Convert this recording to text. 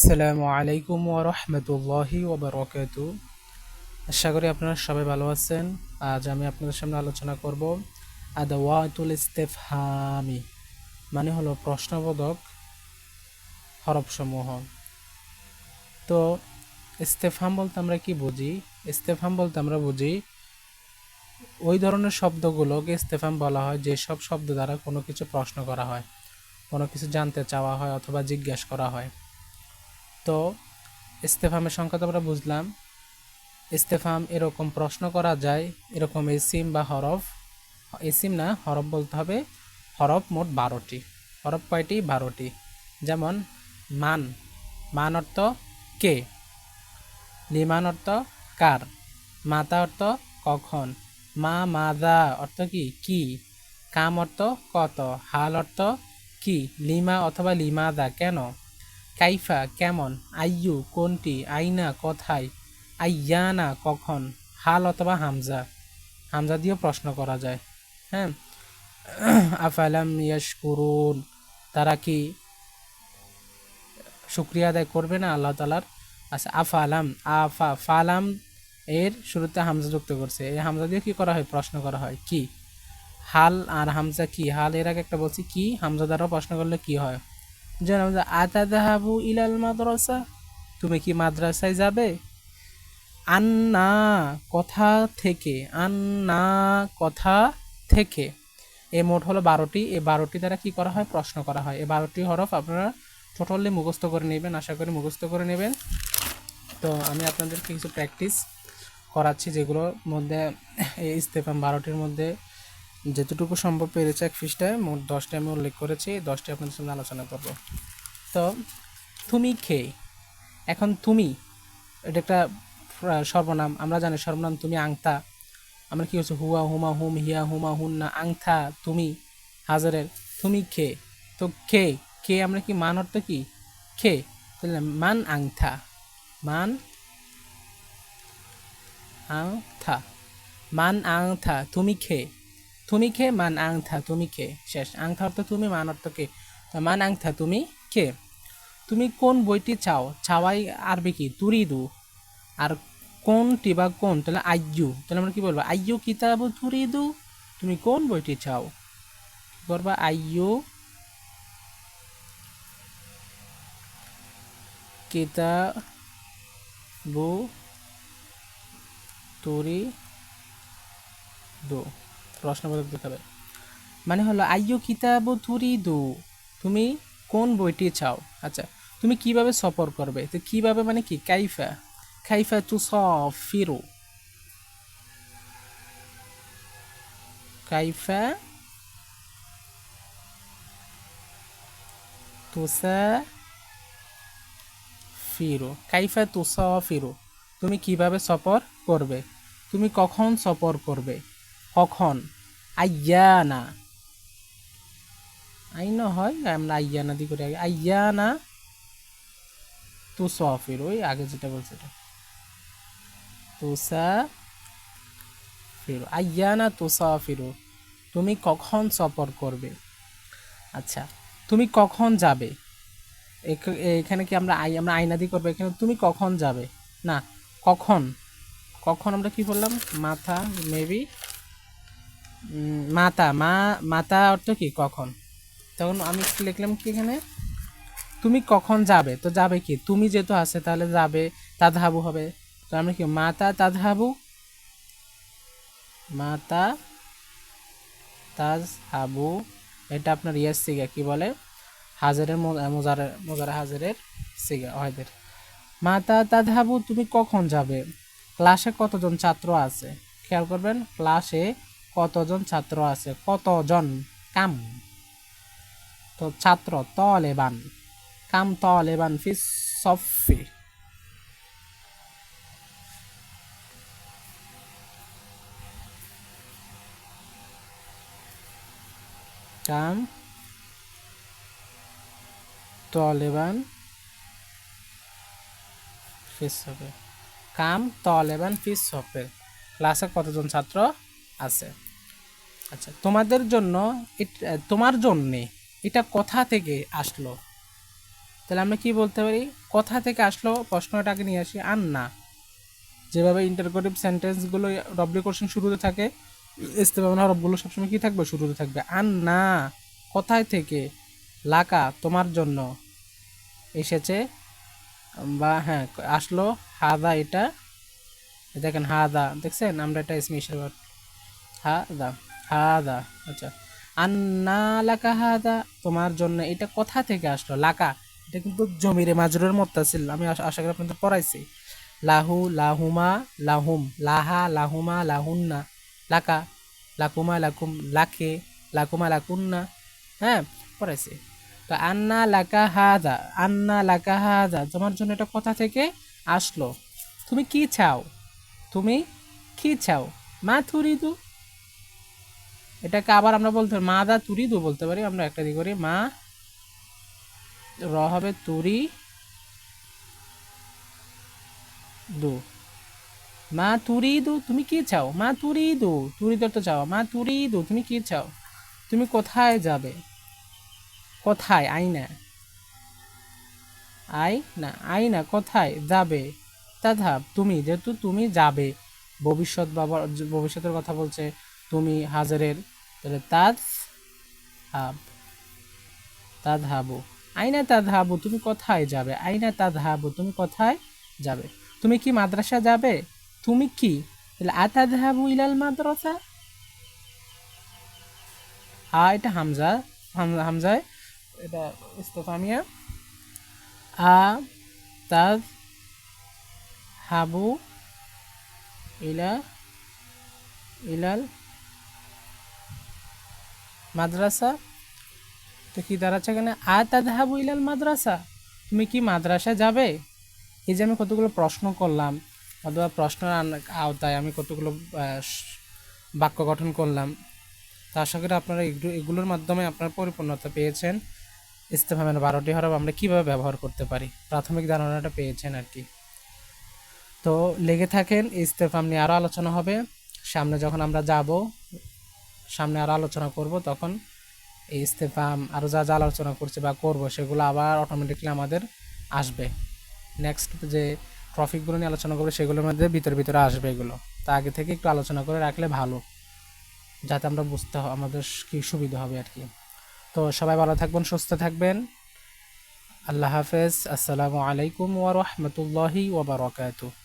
আসসালামু আলাইকুম ওয়া রাহমাতুল্লাহি ওয়া বারাকাতুহু। আশা করি আপনারা সবাই ভালো আছেন। আজ আমি আপনাদের সামনে আলোচনা করব আদাওয়াতুল ইস্তিফহামি, মানে হলো প্রশ্নবোধক হরফসমূহ। তো ইস্তেফহাম বলতে আমরা কি বুঝি? ইস্তেফহাম বলতে আমরা বুঝি ওই ধরনের শব্দগুলোকে ইস্তেফহাম বলা হয় যেসব শব্দ দ্বারা কোনো কিছু প্রশ্ন করা হয়, কোনো কিছু জানতে চাওয়া হয় অথবা জিজ্ঞেস করা হয়। তো ইস্তেফহামের সংখ্যা তো আমরা বুঝলাম। ইস্তেফহাম এরকম প্রশ্ন করা যায়, এরকম ইসিম বা হরফ, ইসিম না হরফ বলতে হবে। হরফ মোট 12টি। হরফ কয়টি? 12টি। যেমন মান, মান অর্থ কে। লিমান অর্থ কার। মাতা অর্থ কখন। মা মাদা অর্থ কি কি। কাম অর্থ কত। হাল অর্থ কি। লিমা অথবা লিমাদা কেন। কাইফা কেমন। আইয়ু কোনটি। আইনা কোথায়। আইয়ানা কখন। হাল অথবা হামজা, হামজা দিয়েও প্রশ্ন করা যায়। হ্যাঁ, আফালাম ইয়াশকুরুন, তারা কি শুকরিয়া আদায় করবে না আল্লাহ তাআলার। আচ্ছা, আফালাম, আফা ফালাম এর শুরুতে হামজা যুক্ত করছে, এই হামজা দিয়ে কি করা হয়? প্রশ্ন করা হয় কি। হাল আর হামজা কি। হাল এর আগে একটা বলছি কি, হামজা দ্বারা প্রশ্ন করলে কি হয়। যেমন আতাযাহাবু ইলাল মাদ্রাসা, তুমি কি মাদ্রাসায় যাবে। আন্না কথা থেকে, আন্না কথা থেকে। এ মোট হলো 12টি। এই 12টি দ্বারা কি করা হয়? প্রশ্ন করা হয়। এই 12টি হরফ আপনারা টোটালি মুখস্থ করে নেবেন, আশা করি মুখস্থ করে নেবেন। তো আমি আপনাদেরকে কিছু প্র্যাকটিস করাচ্ছি, যেগুলোর মধ্যে এই ইস্তেফাম 12টির মধ্যে যেতটুকু সম্ভব পেরেছে এক পৃষ্ঠায় মোট 10টি আমি উল্লেখ করেছি। 10টি আপনাদের সামনে আলোচনা করব। তো তুমি খেয়ে, এখন তুমি এটা একটা সর্বনাম, আমরা জানি সর্বনাম তুমি আংতা। আমরা কি হচ্ছে হুয়া হুমা হুম হিয়া হুমা হুন্না আংথা তুমি হাজারের। তুমি খে, তো খে, খে আমরা কি মান অর্থ কি খে, তাহলে মান আংথা, মান আংথা, মান আংথা তুমি খে, তুমি খে মান আংথা তুমি খে। শেষ। আংথা অর্থ তুমি, মান অর্থ কে, তো মান আংথা তুমি কে। তুমি কোন বইটি চাও, চাওয়াই আরবি কি তুরিদু। আর কোনটি বা কোন, তাহলে আইয়ু, তাহলে আমরা কি বলবো? আইয়ু কিতাবু তুরিদু, তুমি কোন বইটি চাও। কি করবা? আইয়ু কিতাবু তুরিদু, প্রশ্নবোধক দিতে হবে। মানে হলো আইয়ু কিতাবু তুরিদু, তুমি কোন বইটি চাও। আচ্ছা, তুমি কিভাবে সফর করবে, তো কিভাবে মানে কি কাইফা, কাইফা তুসাফিরু, কাইফা তুসাফিরু, কাইফা তুসাফিরু, তুমি কিভাবে সফর করবে। তুমি কখন সফর করবে, কখন। আইয়ানা, আইন হয়, আমরা আইয়ানা দি করি আগে। আইয়ানা তুসাফিরু, ওই আগে যেটা বলছে এটা তুসাফিরু, আইয়ানা তুসাফিরু, তুমি কখন সফর করবে। আচ্ছা, তুমি কখন যাবে। এখানে কি আমরা আমরা আইনা দিয়ে করবো, এখানে তুমি কখন যাবে না, কখন। কখন আমরা কি বললাম? মাথা, মেবি মাতা, মাতা অর্থ কি কখন। তখন আমি কি লিখলাম কি এখানে, তুমি কখন যাবে, তো যাবে কি তুমি যেহেতু আছে তাহলে যাবে তাদহাবু হবে। তো আমরা কি মাতা তাদহাবু, মাতা তাজহাবু, এটা আপনার ইয়াস সিগা কি বলে, হাজারের মোজারে হাজারের সিগা হয়দের। মাতা তাদহাবু, তুমি কখন যাবে। ক্লাসে কতজন ছাত্র আছে, খেয়াল করবেন ক্লাসে কতজন ছাত্র আছে, কতজন, কাম, তো ছাত্র তলেবান, কাম তলেবান ফি সফি, কাম তলেবান ফি সফি, কাম তলেবান ফি সফি, ক্লাসে কতজন ছাত্র আছে। আচ্ছা, তোমাদের জন্য, তোমার জন্যে এটা কোথা থেকে আসলো, তাহলে আমরা কি বলতে পারি, কোথা থেকে আসলো প্রশ্নটাকে নিয়ে আসি আন্না। যেভাবে ইন্টারোগেটিভ সেন্টেন্সগুলো ডব্লিউ কোশ্চেন শুরুতে থাকে, ইস্তেফহামের হরফগুলো সবসময় কি থাকবে, শুরুতে থাকবে। আন্না কোথায় থেকে, লাকা তোমার জন্য এসেছে বা হ্যাঁ আসলো, হাদা এটা, দেখেন হাদা দেখছেন, আমরা এটা স্পেশাল ওয়ার্ড হাদা, হাদা। আচ্ছা, আন্না লাকা হাদা তোমার জন্য এটা কোথা থেকে আসলো, লাকা এটা কিন্তু জমিরে মাজরুরের মুত্তাসিল, আমি আশা করি আপনাদের পড়াইছি। লাহু লাহুমা লাহুম, লাহা লাহুমা লাহুন্না, লাকা লাকুমা লাকুম, লাকে লাকুমা লাকুন্না, হ্যাঁ পড়াইছি। তো আন্না লাকা হাদা, আন্না লাকা হাদা তোমার জন্য এটা কোথা থেকে আসলো, তুমি কি চাও, তুমি কি চাও, মা তুরিদু, এটাকে আবার আমরা বলতে পারি মা দা তুরিদু বলতে পারি আমরা, একটা দিক করি মা র হবে তুরি দু, মা তুরিদু তুমি কি চাও, মা তুরিদু, তুরিদু তো চাও, মা তুরিদু তুমি কি চাও, তুমি কোথায় যাবে, কোথায় আইনা, আই না আইনা কোথায় যাবে, তাধাব তুমি, যেহেতু তুমি যাবে, ভবিষ্যৎ বাবার ভবিষ্যতের কথা বলছে, তুমি হাজারের, তাহলে তাজ হাব, তাদহাবু, আইনা তাদহাবু তুমি কোথায় যাবে, আইনা তাদহাবু তুমি কোথায় যাবে, তুমি কি মাদ্রাসা যাবে, তুমি কি, তাহলে আতাদহাবু ইলাল মাদ্রাসা, এটা হামজা, হামজায় এটা ইস্তেফামিয়া, আ তাদ হাবু ইলা ইলাল মাদ্রাসা, তো কি দাঁড়াচ্ছে এখানে, আ তাদহাবু ইলাল মাদ্রাসা তুমি কি মাদ্রাসা যাবে। এই যে আমি কতগুলো প্রশ্ন করলাম অথবা প্রশ্নের আওতায় আমি কতগুলো বাক্য গঠন করলাম, তা আশা করি আপনারা এগুলোর মাধ্যমে আপনার পরিপূর্ণতা পেয়েছেন। ইস্তেফহামের 12টি হরফ আমরা কীভাবে ব্যবহার করতে পারি প্রাথমিক ধারণাটা পেয়েছেন আর কি। তো লেগে থাকেন, ইস্তেফহাম নিয়ে আরও আলোচনা হবে সামনে, যখন আমরা যাব সামনে আরও আলোচনা করব, তখন এই ইস্তেফহাম আরও যা যা আলোচনা করছে বা করব সেগুলো আবার অটোমেটিকলি আমাদের আসবে। নেক্সট যে টপিকগুলো নিয়ে আলোচনা করবো সেগুলোর মধ্যে ভিতরে ভিতরে আসবে এগুলো, তা আগে থেকে একটু আলোচনা করে রাখলে ভালো, যাতে আমরা বুঝতে আমাদের কি সুবিধা হবে আর কি। তো সবাই ভালো থাকবেন, সুস্থ থাকবেন, আল্লাহ হাফেজ, আসসালামু আলাইকুম ওয়া রাহমাতুল্লাহি ওয়া বারাকাতুহু।